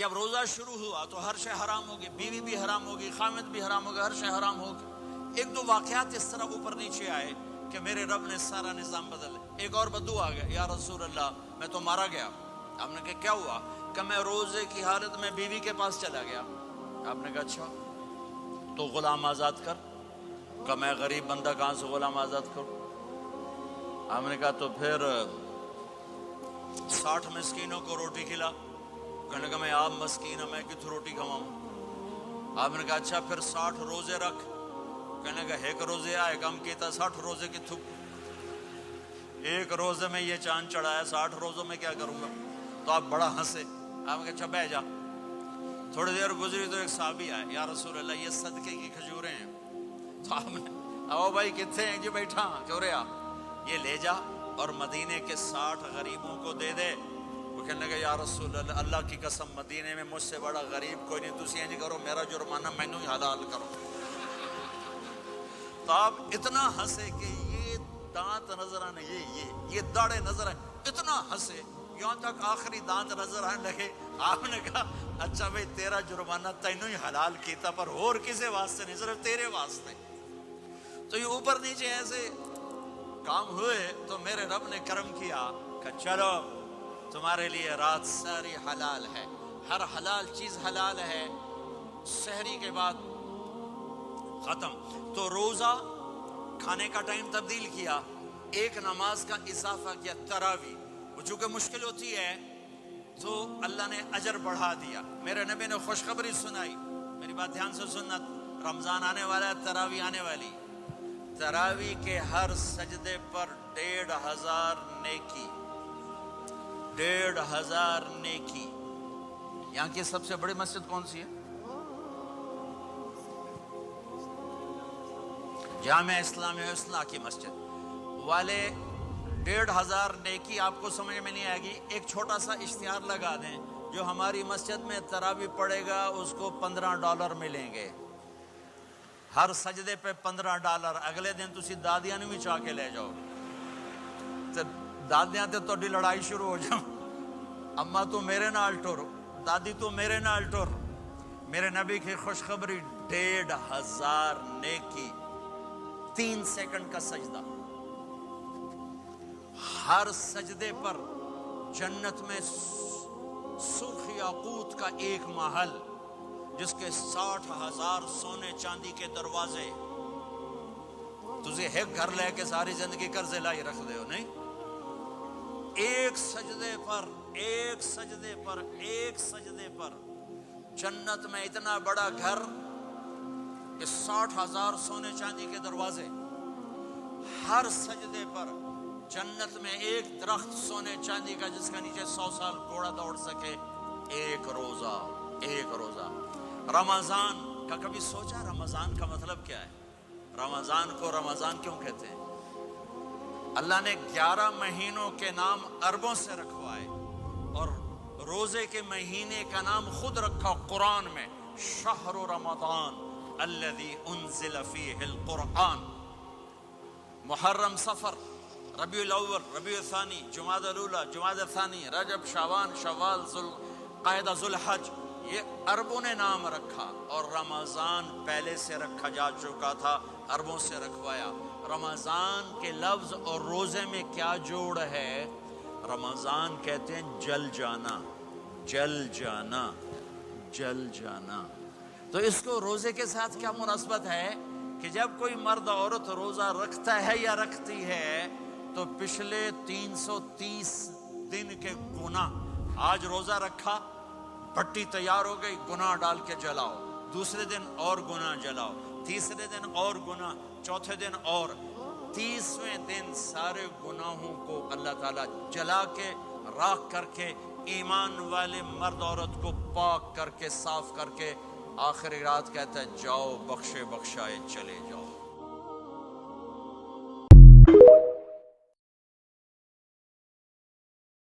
جب روزہ شروع ہوا تو ہر شے حرام ہوگی، بیوی بھی حرام ہوگی، خامد بھی حرام ہوگا، ہر شے حرام ہوگی۔ ایک دو واقعات اس طرح اوپر نیچے آئے کہ میرے رب نے سارا نظام بدل۔ ایک اور بدو آ گیا، یا رسول اللہ میں تو مارا گیا۔ آپ نے کہا کیا ہوا؟ کہ میں روزے کی حالت میں بیوی کے پاس چلا گیا۔ آپ نے کہا اچھا تو غلام آزاد کر۔ کہ میں غریب بندہ کہاں سے غلام آزاد کروں؟ آپ نے کہا تو پھر 60 مسکینوں کو روٹی کھلا۔ کہنے لگا میں آپ مسکین ہوں، میں کتوں روٹی کھواؤں؟ آپ نے کہا اچھا پھر 60 روزے رکھ۔ کہنے لگا ایک روزے آئے کم کیتا، 60 روزے کتوں؟ ایک روزے میں یہ چاند چڑھایا، 60 روزوں میں کیا کروں گا؟ تو آپ بڑا ہنسے۔ آپ نے کہا اچھا بیٹھ جا۔ تھوڑی دیر گزری تو ایک صحابی آئے، یا رسول اللہ یہ صدقے کی کھجوریں ہیں۔ تو آپ نے او بھائی کتنے ہیں؟ جی بیٹھا چورے آ، یہ لے جا اور مدینے کے 60 غریبوں کو دے دے۔ وہ کہنے لگا یا رسول اللہ اللہ کی قسم مدینے میں مجھ سے بڑا غریب کوئی نہیں، تسی انج کرو میرا جرمانہ مینوں ہی حلال کرو۔ تو آپ اتنا ہنسے کہ یہ دانت نظر آنے، یہ داڑے نظر آئے، اتنا ہنسے یہاں تک آخری دانت نظر آنے لگے۔ آپ نے کہا اچھا بھائی تیرا جرمانہ تینوں ہی حلال کیتا، پر اور کسے واسطے نہیں، صرف تیرے واسطے۔ تو یہ اوپر نیچے ایسے کام ہوئے تو میرے رب نے کرم کیا کہ چلو تمہارے لیے رات ساری حلال ہے، ہر حلال چیز حلال ہے۔ سحری کے بعد ختم۔ تو روزہ کھانے کا ٹائم تبدیل کیا، ایک نماز کا اضافہ کیا، تراویح۔ وہ چونکہ مشکل ہوتی ہے تو اللہ نے اجر بڑھا دیا۔ میرے نبی نے خوشخبری سنائی، میری بات دھیان سے سننا، رمضان آنے والا ہے، تراویح آنے والی۔ تراویح کے ہر سجدے پر 1500 نیکی، 1500 نیکی۔ یہاں کی سب سے بڑی مسجد کون سی ہے؟ جامعہ اسلامیہ اصلاح کی مسجد والے۔ 1500 نیکی آپ کو سمجھ میں نہیں آئے گی۔ ایک چھوٹا سا اشتہار لگا دیں، جو ہماری مسجد میں تراویح پڑھے گا اس کو $15 ملیں گے، ہر سجدے پہ $15۔ اگلے دن تسی دادیاں نے بھی چاہ کے لے جاؤ، دادیاں تے تہاڈی لڑائی شروع ہو جاؤ، اما تو میرے نال ٹر، دادی تو میرے نال ٹر۔ میرے نبی کی خوشخبری، 1500 نیکی، 3 سیکنڈ کا سجدہ۔ ہر سجدے پر جنت میں سرخ یاقوت کا ایک محل، جس کے 60,000 سونے چاندی کے دروازے۔ تجھے ایک گھر لے کے ساری زندگی قرضے لائی رکھ دے ہو نہیں؟ ایک سجدے پر، ایک سجدے پر، ایک سجدے پر جنت میں اتنا بڑا گھر کہ 60,000 سونے چاندی کے دروازے۔ ہر سجدے پر جنت میں ایک درخت سونے چاندی کا جس کا نیچے 100 سال گھوڑا دوڑ سکے۔ ایک روزہ، ایک روزہ۔ رمضان کا کبھی سوچا رمضان کا مطلب کیا ہے؟ رمضان کو رمضان کیوں کہتے ہیں؟ اللہ نے 11 مہینوں کے نام عربوں سے رکھوائے اور روزے کے مہینے کا نام خود رکھا قرآن میں، شہر رمضان الذی انزل فیہ القرآن۔ محرم، صفر، ربیع الاول، ربیع الثانی، جمادی الاولی، جمادی الثانی، رجب، شعبان، شوال، ذوالقعدہ، ذوالحج، یہ عربوں نے نام رکھا۔ اور رمضان پہلے سے رکھا جا چکا تھا، عربوں سے رکھوایا۔ رمضان کے لفظ اور روزے میں کیا جوڑ ہے؟ رمضان کہتے ہیں جل جانا، جل جانا، جل جانا۔ تو اس کو روزے کے ساتھ کیا مناسبت ہے کہ جب کوئی مرد عورت روزہ رکھتا ہے یا رکھتی ہے تو پچھلے 330 دن کے گناہ، آج روزہ رکھا، پٹی تیار ہو گئی، گناہ ڈال کے جلاؤ، دوسرے دن اور گناہ جلاؤ، تیسرے دن اور گناہ، چوتھے دن اور، 30ویں دن سارے گناہوں کو اللہ تعالیٰ جلا کے، راکھ کر کے، ایمان والے مرد عورت کو پاک کر کے، صاف کر کے، آخری رات کہتا ہے جاؤ بخشے بخشائے چلے جاؤ۔